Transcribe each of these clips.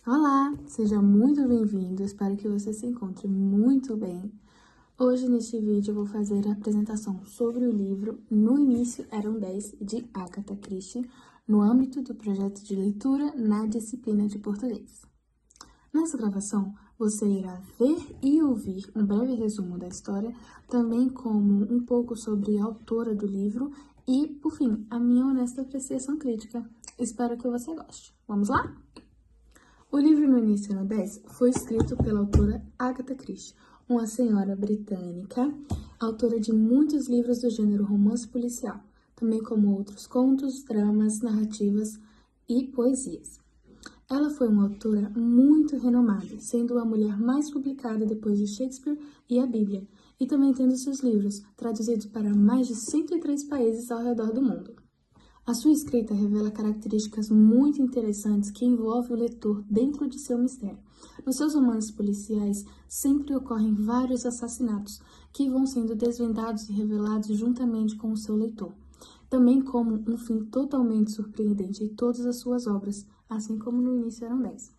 Olá, seja muito bem-vindo, espero que você se encontre muito bem. Hoje, neste vídeo, eu vou fazer a apresentação sobre o livro No Início Eram 10, de Agatha Christie, no âmbito do projeto de leitura na disciplina de português. Nessa gravação, você irá ver e ouvir um breve resumo da história, também como um pouco sobre a autora do livro e, por fim, a minha honesta apreciação crítica. Espero que você goste. Vamos lá? O livro No Início Eram 10 foi escrito pela autora Agatha Christie, uma senhora britânica, autora de muitos livros do gênero romance policial, também como outros contos, dramas, narrativas e poesias. Ela foi uma autora muito renomada, sendo a mulher mais publicada depois de Shakespeare e a Bíblia, e também tendo seus livros traduzidos para mais de 103 países ao redor do mundo. A sua escrita revela características muito interessantes que envolvem o leitor dentro de seu mistério. Nos seus romances policiais, sempre ocorrem vários assassinatos, que vão sendo desvendados e revelados juntamente com o seu leitor, também como um fim totalmente surpreendente em todas as suas obras, assim como No Início Eram 10.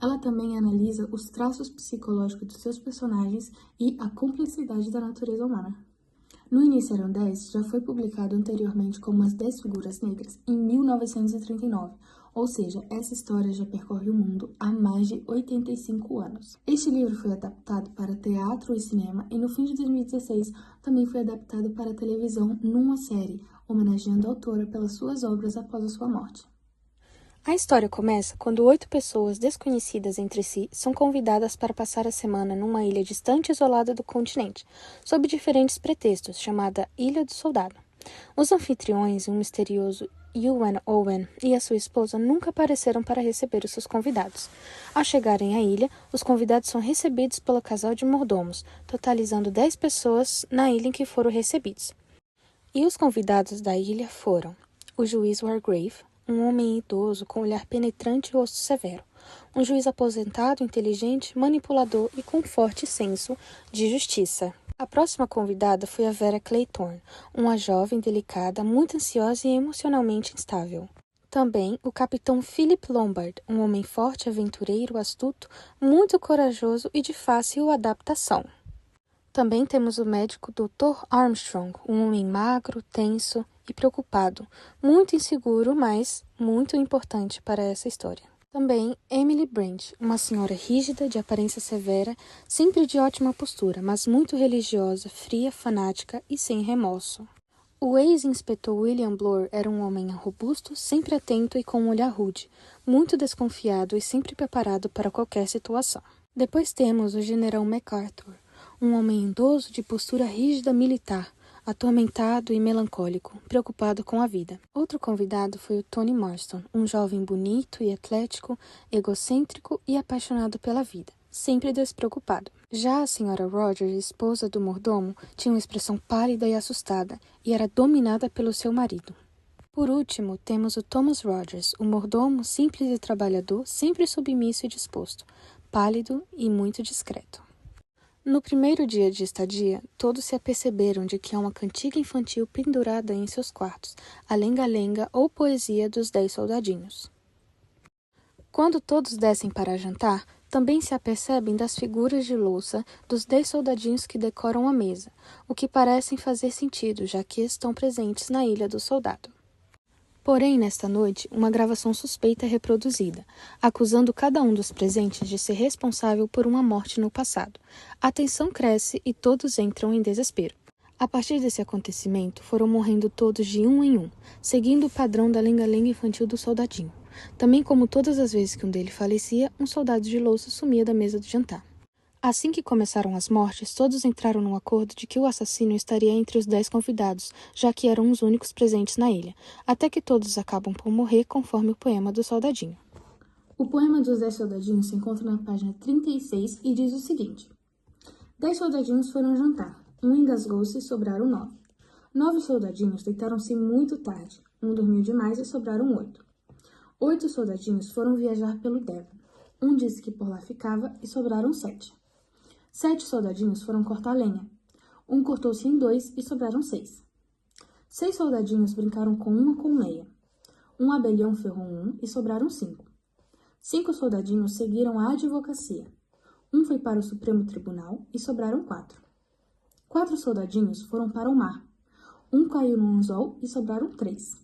Ela também analisa os traços psicológicos dos seus personagens e a complexidade da natureza humana. No Início Eram 10 já foi publicado anteriormente como As 10 Figuras Negras, em 1939, ou seja, essa história já percorre o mundo há mais de 85 anos. Este livro foi adaptado para teatro e cinema e no fim de 2016 também foi adaptado para televisão numa série, homenageando a autora pelas suas obras após a sua morte. A história começa quando 8 pessoas desconhecidas entre si são convidadas para passar a semana numa ilha distante e isolada do continente, sob diferentes pretextos, chamada Ilha do Soldado. Os anfitriões, um misterioso Ewan Owen e a sua esposa nunca apareceram para receber os seus convidados. Ao chegarem à ilha, os convidados são recebidos pelo casal de mordomos, totalizando 10 pessoas na ilha em que foram recebidos. E os convidados da ilha foram o juiz Wargrave, um homem idoso com olhar penetrante e rosto severo, um juiz aposentado, inteligente, manipulador e com forte senso de justiça. A próxima convidada foi a Vera Clayton, uma jovem delicada, muito ansiosa e emocionalmente instável. Também o capitão Philip Lombard, um homem forte, aventureiro, astuto, muito corajoso e de fácil adaptação. Também temos o médico Dr. Armstrong, um homem magro, tenso e preocupado, muito inseguro, mas muito importante para essa história. Também Emily Brent, uma senhora rígida, de aparência severa, sempre de ótima postura, mas muito religiosa, fria, fanática e sem remorso. O ex-inspetor William Bloor era um homem robusto, sempre atento e com um olhar rude, muito desconfiado e sempre preparado para qualquer situação. Depois temos o general MacArthur, um homem idoso de postura rígida militar, atormentado e melancólico, preocupado com a vida. Outro convidado foi o Tony Marston, um jovem bonito e atlético, egocêntrico e apaixonado pela vida, sempre despreocupado. Já a senhora Rogers, esposa do mordomo, tinha uma expressão pálida e assustada, e era dominada pelo seu marido. Por último, temos o Thomas Rogers, o mordomo simples e trabalhador, sempre submisso e disposto, pálido e muito discreto. No primeiro dia de estadia, todos se aperceberam de que há uma cantiga infantil pendurada em seus quartos, a lenga-lenga ou poesia dos 10 soldadinhos. Quando todos descem para jantar, também se apercebem das figuras de louça dos 10 soldadinhos que decoram a mesa, o que parece fazer sentido, já que estão presentes na Ilha do Soldado. Porém, nesta noite, uma gravação suspeita é reproduzida, acusando cada um dos presentes de ser responsável por uma morte no passado. A tensão cresce e todos entram em desespero. A partir desse acontecimento, foram morrendo todos de um em um, seguindo o padrão da lenga-lenga infantil do soldadinho. Também, como todas as vezes que um deles falecia, um soldado de louça sumia da mesa do jantar. Assim que começaram as mortes, todos entraram num acordo de que o assassino estaria entre os 10 convidados, já que eram os únicos presentes na ilha, até que todos acabam por morrer conforme o poema do soldadinho. O poema dos 10 soldadinhos se encontra na página 36 e diz o seguinte: 10 soldadinhos foram jantar, um engasgou-se e sobraram 9. 9 soldadinhos deitaram-se muito tarde, um dormiu demais e sobraram 8. 8 soldadinhos foram viajar pelo Devon, um disse que por lá ficava e sobraram 7. 7 soldadinhos foram cortar lenha. Um cortou-se em 2 e sobraram 6. 6 soldadinhos brincaram com uma colmeia. Um abelhão ferrou um e sobraram 5. 5 soldadinhos seguiram a advocacia. Um foi para o Supremo Tribunal e sobraram 4. 4 soldadinhos foram para o mar. Um caiu no anzol e sobraram 3.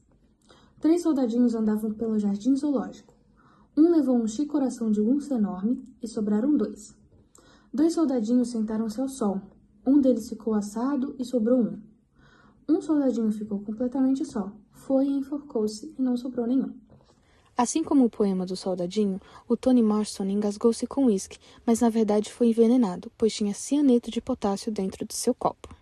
3 soldadinhos andavam pelo jardim zoológico. Um levou um chicoração de urso enorme e sobraram 2. 2 soldadinhos sentaram-se ao sol. Um deles ficou assado e sobrou 1. Um soldadinho ficou completamente só. Foi e enforcou-se e não sobrou nenhum. Assim como o poema do soldadinho, o Toni Morrison engasgou-se com uísque, mas na verdade foi envenenado, pois tinha cianeto de potássio dentro de seu copo.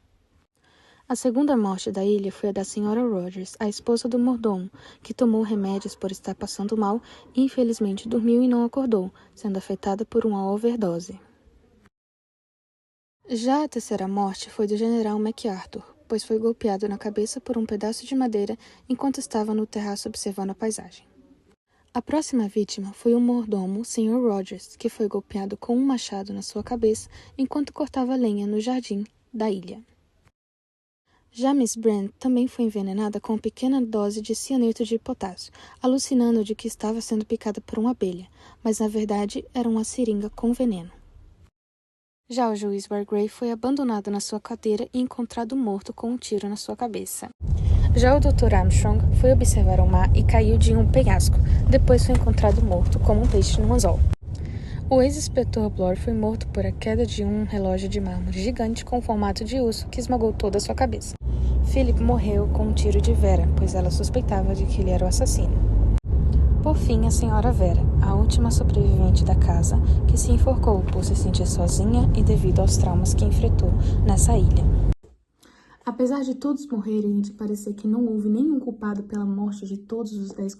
A segunda morte da ilha foi a da Sra. Rogers, a esposa do mordomo, que tomou remédios por estar passando mal e infelizmente dormiu e não acordou, sendo afetada por uma overdose. Já a terceira morte foi do general MacArthur, pois foi golpeado na cabeça por um pedaço de madeira enquanto estava no terraço observando a paisagem. A próxima vítima foi o mordomo Sr. Rogers, que foi golpeado com um machado na sua cabeça enquanto cortava lenha no jardim da ilha. Já Miss Brand também foi envenenada com uma pequena dose de cianeto de potássio, alucinando de que estava sendo picada por uma abelha, mas na verdade era uma seringa com veneno. Já o juiz Wargrave foi abandonado na sua cadeira e encontrado morto com um tiro na sua cabeça. Já o Dr. Armstrong foi observar o mar e caiu de um penhasco. Depois foi encontrado morto como um peixe no anzol. O ex-inspetor Blore foi morto por a queda de um relógio de mármore gigante com formato de urso que esmagou toda a sua cabeça. Philip morreu com um tiro de Vera, pois ela suspeitava de que ele era o assassino. Por fim, a senhora Vera, a última sobrevivente da casa, que se enforcou por se sentir sozinha e devido aos traumas que enfrentou nessa ilha. Apesar de todos morrerem e de parecer que não houve nenhum culpado pela morte de todos os 10